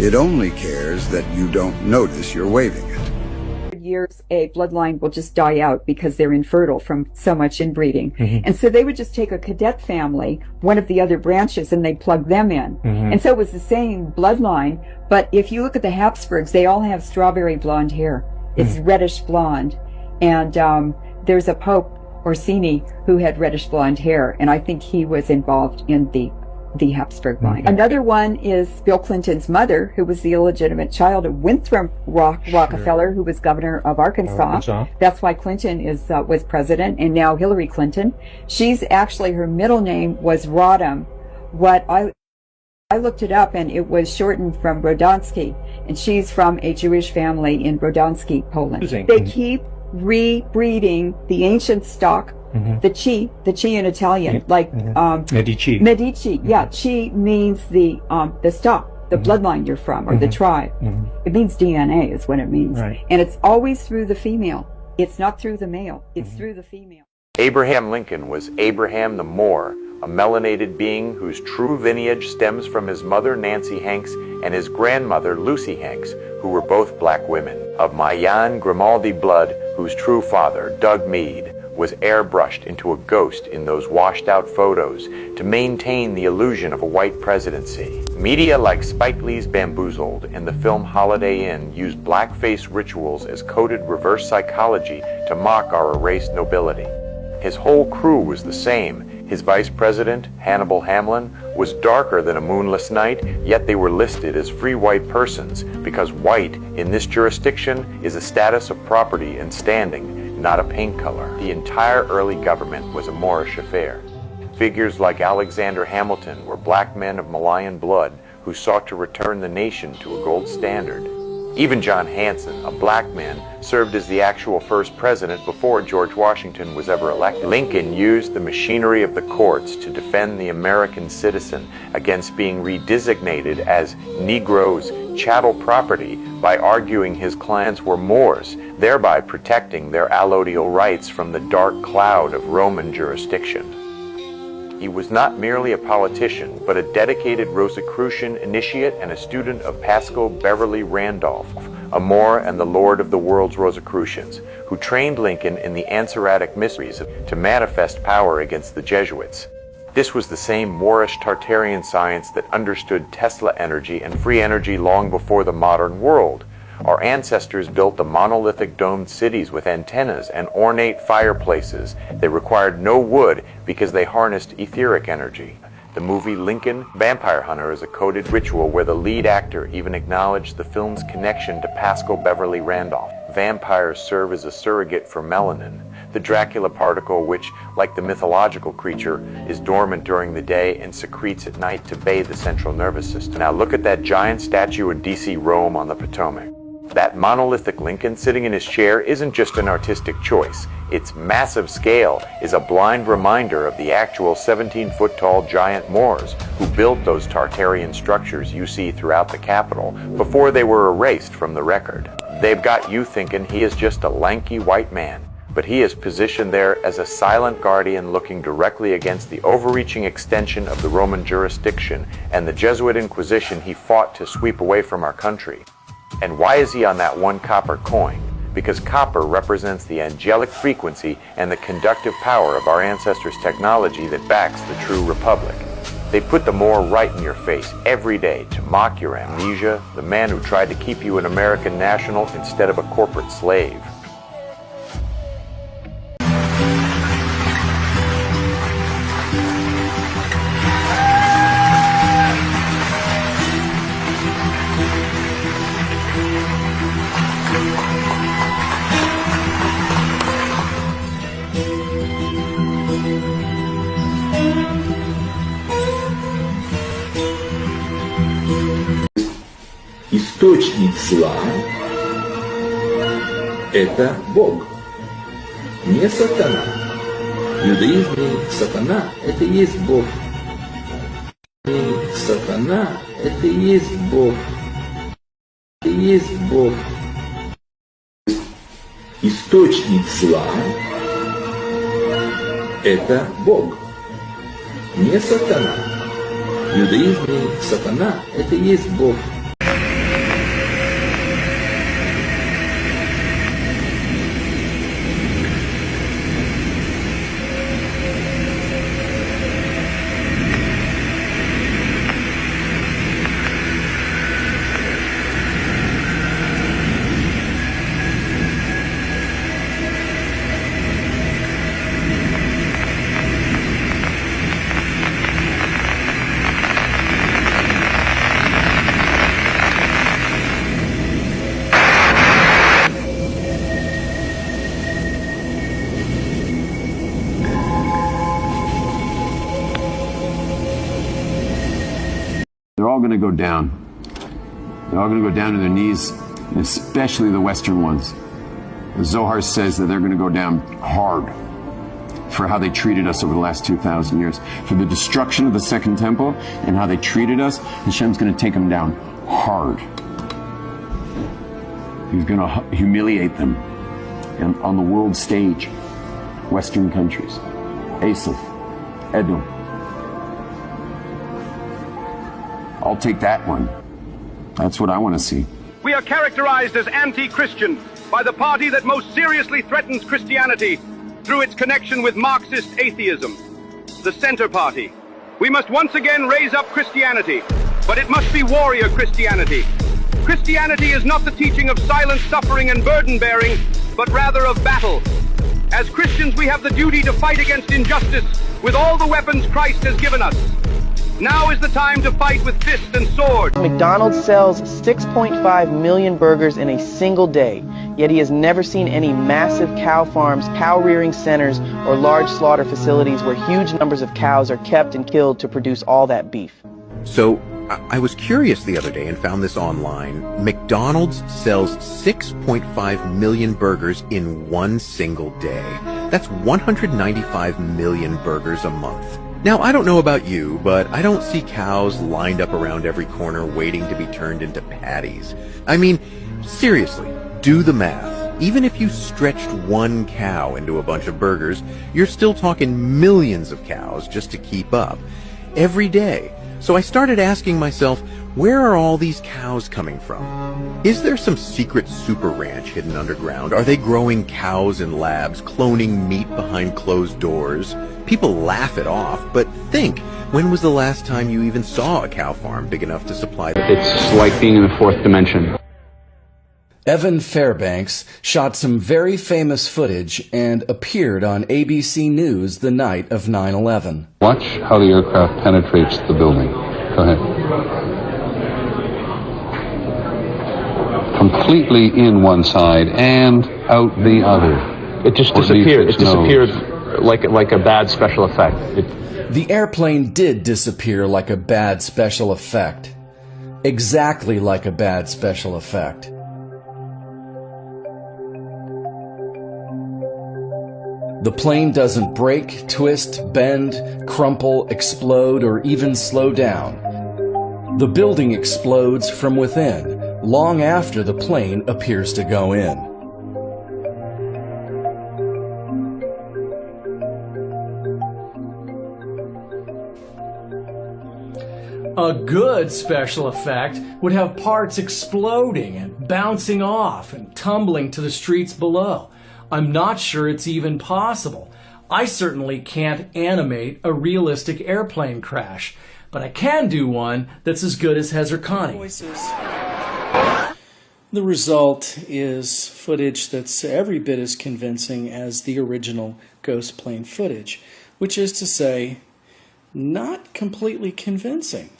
It only cares that you don't notice you're waving it. Years, a bloodline will just die out because they're infertile from so much inbreeding. And so they would just take a cadet family, one of the other branches, and they plug them in. And so it was the same bloodline, but if you look at the Habsburgs, they all have strawberry blonde hair. It's reddish blonde. And there's a Pope, Orsini, who had reddish blonde hair, and I think he was involved in the Habsburg line. Another one is Bill Clinton's mother, who was the illegitimate child of Winthrop Rockefeller, who was governor of Arkansas. That's why Clinton was president, and now Hillary Clinton. She's actually, her middle name was Rodham. I looked it up, and it was shortened from Rodonsky, and she's from a Jewish family in Rodonsky, Poland. They keep rebreeding the ancient stock. The Chi in Italian, like Medici. Yeah, Chi means the stock, the bloodline you're from, or the tribe. It means DNA is what it means, and it's always through the female. It's not through the male. It's through the female. Abraham Lincoln was Abraham the Moor, a melanated being whose true lineage stems from his mother Nancy Hanks and his grandmother Lucy Hanks, who were both black women. Of Mayan Grimaldi blood, whose true father, Doug Meade, was airbrushed into a ghost in those washed-out photos to maintain the illusion of a white presidency. Media like Spike Lee's Bamboozled and the film Holiday Inn used blackface rituals as coded reverse psychology to mock our erased nobility. His whole crew was the same. His vice president, Hannibal Hamlin, was darker than a moonless night, yet they were listed as free white persons because white in this jurisdiction is a status of property and standing, not a paint color. The entire early government was a Moorish affair. Figures like Alexander Hamilton were black men of Malayan blood who sought to return the nation to a gold standard. Even John Hanson, a black man, served as the actual first president before George Washington was ever elected. Lincoln used the machinery of the courts to defend the American citizen against being redesignated as Negroes, chattel property by arguing his clients were Moors, thereby protecting their allodial rights from the dark cloud of Roman jurisdiction. He was not merely a politician, but a dedicated Rosicrucian initiate and a student of Pascal Beverly Randolph, a Moor and the Lord of the World's Rosicrucians, who trained Lincoln in the Anseratic mysteries to manifest power against the Jesuits. This was the same Moorish Tartarian science that understood Tesla energy and free energy long before the modern world. Our ancestors built the monolithic domed cities with antennas and ornate fireplaces. They required no wood because they harnessed etheric energy. The movie Lincoln Vampire Hunter is a coded ritual where the lead actor even acknowledged the film's connection to Pascal Beverly Randolph. Vampires serve as a surrogate for melanin, the Dracula particle which, like the mythological creature, is dormant during the day and secretes at night to bathe the central nervous system. Now look at that giant statue of D.C. Rome on the Potomac. That monolithic Lincoln sitting in his chair isn't just an artistic choice. Its massive scale is a blind reminder of the actual 17-foot-tall giant Moors who built those Tartarian structures you see throughout the Capitol before they were erased from the record. They've got you thinking he is just a lanky white man, but he is positioned there as a silent guardian looking directly against the overreaching extension of the Roman jurisdiction and the Jesuit Inquisition he fought to sweep away from our country. And why is he on that one copper coin? Because copper represents the angelic frequency and the conductive power of our ancestors' technology that backs the true republic. They put the Moor right in your face every day to mock your amnesia, the man who tried to keep you an American national instead of a corporate slave. Источник зла – это Бог, не сатана. В иудаизме сатана – это и есть Бог. Сатана – это и есть Бог. Это и есть Бог. Источник зла – это Бог, не сатана. В иудаизме сатана – это и есть Бог. They're all going to go down. They're all going to go down to their knees, especially the Western ones. The Zohar says that they're going to go down hard for how they treated us over the last 2,000 years. For the destruction of the Second Temple and how they treated us, Hashem's going to take them down hard. He's going to humiliate them on the world stage. Western countries. Asaph, Edom. I'll take that one. That's what I want to see. We are characterized as anti-Christian by the party that most seriously threatens Christianity through its connection with Marxist atheism, the Center Party. We must once again raise up Christianity, but it must be warrior Christianity. Christianity is not the teaching of silent suffering and burden-bearing, but rather of battle. As Christians, we have the duty to fight against injustice with all the weapons Christ has given us. Now is the time to fight with fist and sword. McDonald's sells 6.5 million burgers in a single day, yet he has never seen any massive cow farms, cow rearing centers, or large slaughter facilities where huge numbers of cows are kept and killed to produce all that beef. So I was curious the other day and found this online. McDonald's sells 6.5 million burgers in one single day. That's 195 million burgers a month. Now, I don't know about you, but I don't see cows lined up around every corner waiting to be turned into patties. I mean, seriously, do the math. Even if you stretched one cow into a bunch of burgers, you're still talking millions of cows just to keep up. Every day. So I started asking myself, where are all these cows coming from? Is there some secret super ranch hidden underground? Are they growing cows in labs, cloning meat behind closed doors? People laugh it off, but think, when was the last time you even saw a cow farm big enough to supply them? It's like being in the fourth dimension. Evan Fairbanks shot some very famous footage and appeared on ABC News the night of 9/11. Watch how the aircraft penetrates the building. Go ahead. Completely in one side and out the other. It just disappeared. It disappeared like a bad special effect. The airplane did disappear like a bad special effect. Exactly like a bad special effect. The plane doesn't break, twist, bend, crumple, explode, or even slow down. The building explodes from within, long after the plane appears to go in. A good special effect would have parts exploding and bouncing off and tumbling to the streets below. I'm not sure it's even possible. I certainly can't animate a realistic airplane crash, but I can do one that's as good as Hezer Connie. The result is footage that's every bit as convincing as the original ghost plane footage, which is to say, not completely convincing.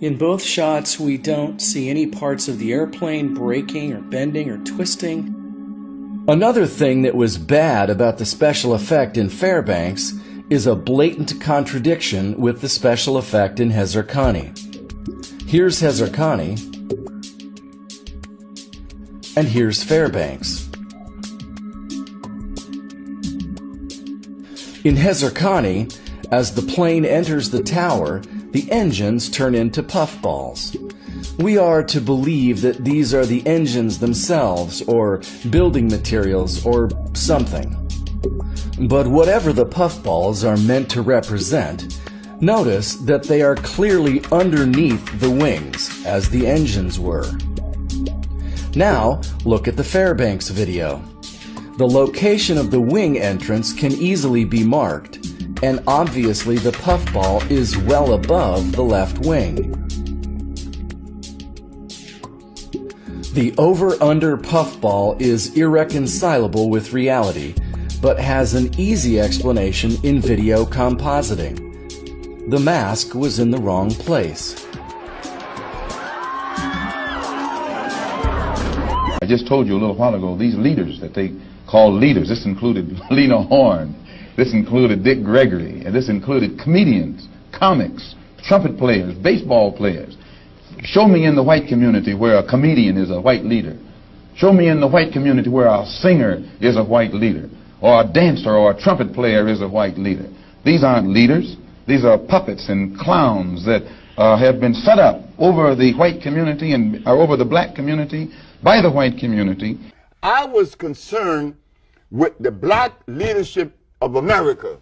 In both shots, we don't see any parts of the airplane breaking or bending or twisting. Another thing that was bad about the special effect in Fairbanks is a blatant contradiction with the special effect in Hezer Connie. Here's Hezer Connie, and here's Fairbanks. In Hezer Connie, as the plane enters the tower, the engines turn into puffballs. We are to believe that these are the engines themselves, or building materials, or something. But whatever the puffballs are meant to represent, notice that they are clearly underneath the wings, as the engines were. Now, look at the Fairbanks video. The location of the wing entrance can easily be marked, and obviously the puffball is well above the left wing. The over-under puffball is irreconcilable with reality, but has an easy explanation in video compositing. The mask was in the wrong place. I just told you a little while ago, these leaders that they call leaders, this included Lena Horne, this included Dick Gregory, and this included comedians, comics, trumpet players, baseball players. Show me in the white community where a comedian is a white leader. Show me in the white community where a singer is a white leader, or a dancer or a trumpet player is a white leader. These aren't leaders. These are puppets and clowns that have been set up over the white community and over the black community by the white community. I was concerned with the black leadership of America,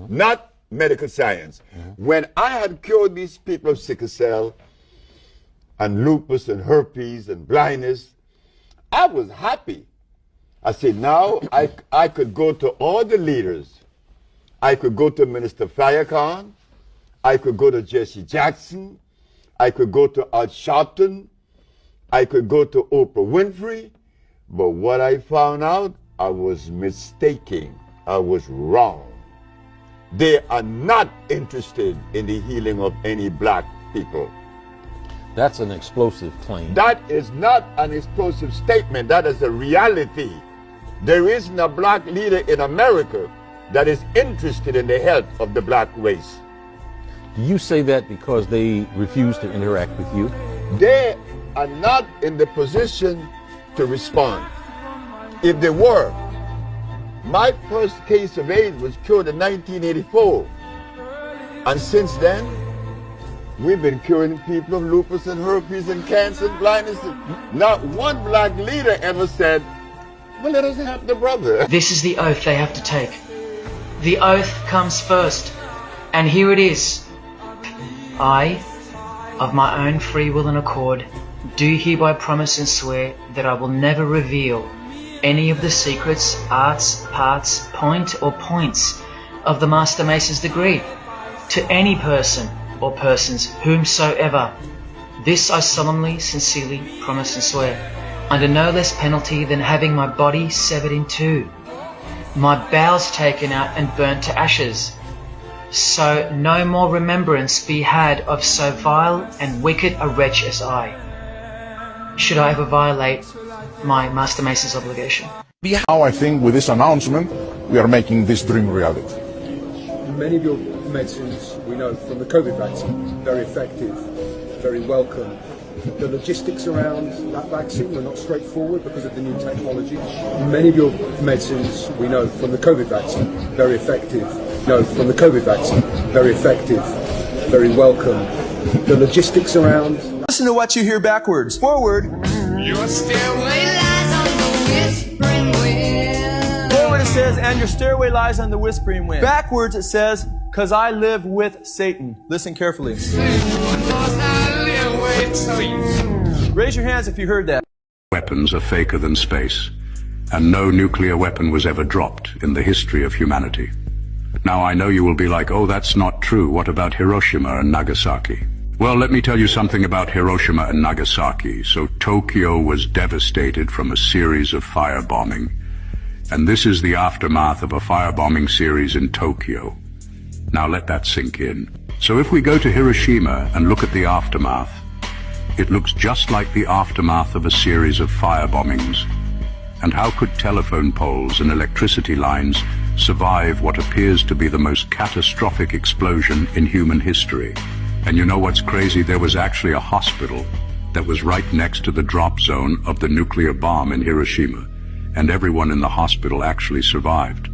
not medical science. When I had cured these people of sickle cell and lupus and herpes and blindness, I was happy. I said, now I could go to all the leaders. I could go to Minister Farrakhan. I could go to Jesse Jackson. I could go to Al Sharpton. I could go to Oprah Winfrey. But what I found out, I was mistaken. I was wrong. They are not interested in the healing of any black people. That's an explosive claim. That is not an explosive statement. That is a reality. There isn't a black leader in America that is interested in the health of the black race. Do you say that because they refuse to interact with you? They are not in the position to respond. If they were, my first case of AIDS was cured in 1984. And since then, we've been curing people of lupus and herpes and cancer and blindness. Not one black leader ever said, well, let us help the brother. This is the oath they have to take. The oath comes first. And here it is. I, of my own free will and accord, do hereby promise and swear that I will never reveal any of the secrets, arts, parts, point or points of the Master Mace's degree to any person or persons whomsoever. This I solemnly, sincerely promise and swear, under no less penalty than having my body severed in two, my bowels taken out and burnt to ashes, so no more remembrance be had of so vile and wicked a wretch as I, should I ever violate my Master Mace's obligation. Now I think with this announcement, we are making this dream reality. Many of your medicines, we know from the COVID vaccine, very effective, very welcome. The logistics around that vaccine were not straightforward because of the new technology. Many of your medicines, we know from the COVID vaccine, very effective. No, from the COVID vaccine, very effective, very welcome. The logistics around... Listen to what you hear backwards. Forward. Your stairway lies on the whispering wind. Forward it says, and your stairway lies on the whispering wind. Backwards it says, cause I live with Satan. Listen carefully. Raise your hands if you heard that. Weapons are faker than space, and no nuclear weapon was ever dropped in the history of humanity. Now I know you will be like, oh, that's not true. What about Hiroshima and Nagasaki? Well, let me tell you something about Hiroshima and Nagasaki. So Tokyo was devastated from a series of firebombing, and this is the aftermath of a firebombing series in Tokyo. Now let that sink in. So if we go to Hiroshima and look at the aftermath, it looks just like the aftermath of a series of firebombings. And how could telephone poles and electricity lines survive what appears to be the most catastrophic explosion in human history? And you know what's crazy? There was actually a hospital that was right next to the drop zone of the nuclear bomb in Hiroshima, and everyone in the hospital actually survived.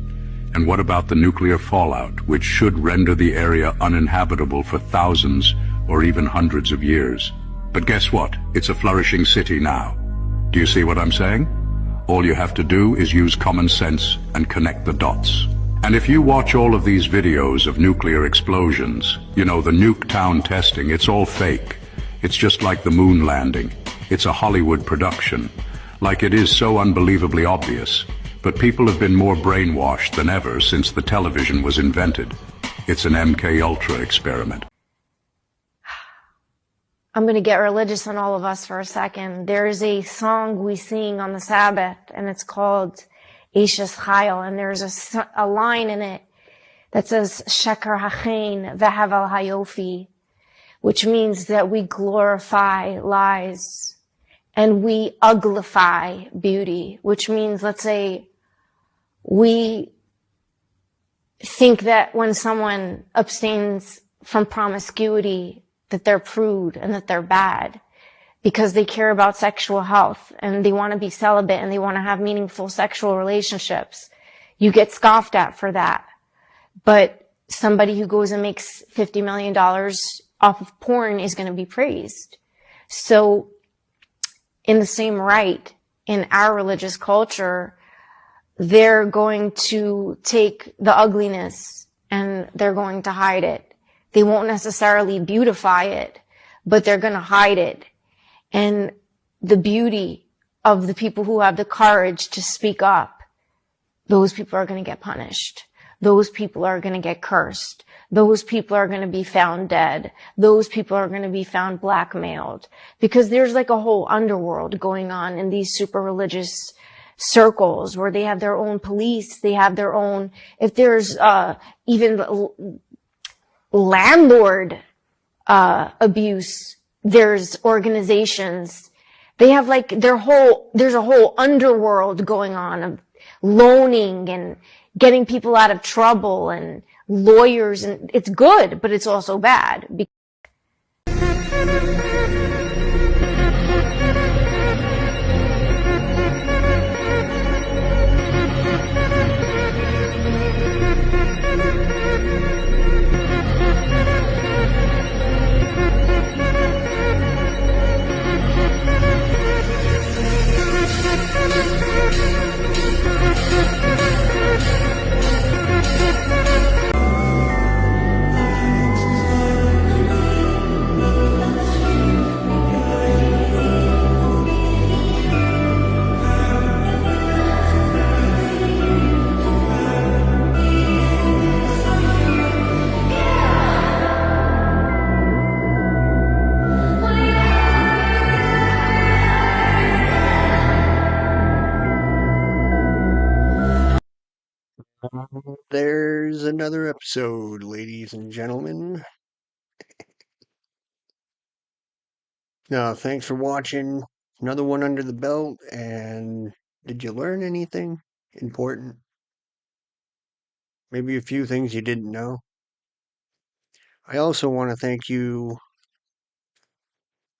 And what about the nuclear fallout, which should render the area uninhabitable for thousands or even hundreds of years? But guess what? It's a flourishing city now. Do you see what I'm saying? All you have to do is use common sense and connect the dots. And if you watch all of these videos of nuclear explosions, you know, the Nuketown testing, it's all fake. It's just like the moon landing. It's a Hollywood production. Like it is so unbelievably obvious. But people have been more brainwashed than ever since the television was invented. It's an MK Ultra experiment. I'm going to get religious on all of us for a second. There's a song we sing on the Sabbath, and it's called Eishes Chayil, and there's a line in it that says, Sheker Hachein Vehavel Hayofi, which means that we glorify lies and we uglify beauty, which means, let's say, we think that when someone abstains from promiscuity, that they're prude and that they're bad because they care about sexual health and they want to be celibate and they want to have meaningful sexual relationships. You get scoffed at for that. But somebody who goes and makes $50 million off of porn is going to be praised. So in the same right, in our religious culture, they're going to take the ugliness and they're going to hide it. They won't necessarily beautify it, but they're going to hide it. And the beauty of the people who have the courage to speak up, those people are going to get punished. Those people are going to get cursed. Those people are going to be found dead. Those people are going to be found blackmailed. Because there's like a whole underworld going on in these super religious circles where they have their own police, they have their own, if there's even landlord abuse, there's organizations, they have like there's a whole underworld going on of loaning and getting people out of trouble and lawyers, and it's good, but it's also bad. There's another episode, ladies and gentlemen. No, thanks for watching. Another one under the belt. And did you learn anything important? Maybe a few things you didn't know. I also want to thank you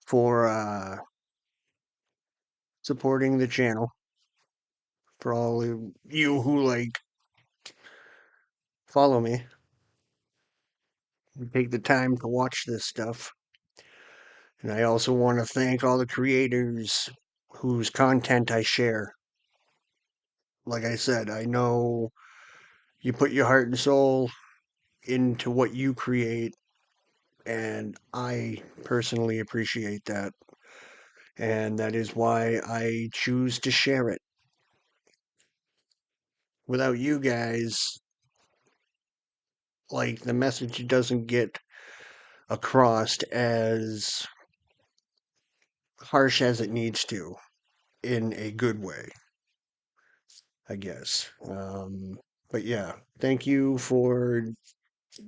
for supporting the channel. For all of you who follow me, and take the time to watch this stuff. And I also want to thank all the creators whose content I share. Like I said, I know you put your heart and soul into what you create, and I personally appreciate that. And that is why I choose to share it. Without you guys, the message doesn't get across as harsh as it needs to, in a good way, I guess. But yeah, thank you for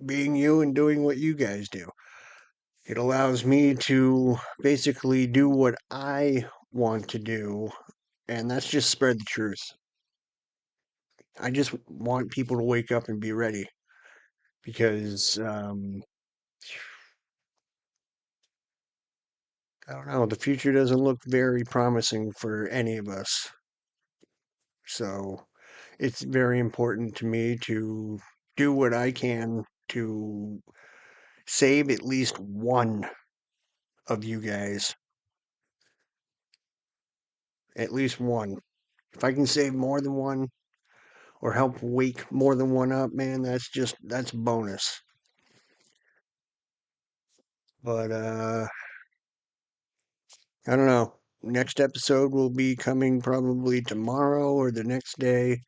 being you and doing what you guys do. It allows me to basically do what I want to do, and that's just spread the truth. I just want people to wake up and be ready, because I don't know, the future doesn't look very promising for any of us. So it's very important to me to do what I can to save at least one of you guys. At least one. If I can save more than one or help wake more than one up, man, that's bonus. But I don't know. Next episode will be coming probably tomorrow or the next day.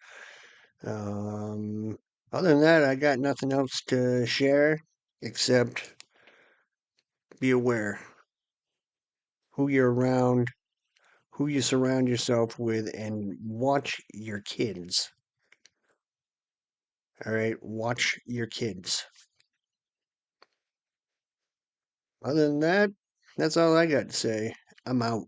Other than that, I got nothing else to share except be aware who you're around, who you surround yourself with, and watch your kids. All right, watch your kids. Other than that, that's all I got to say. I'm out.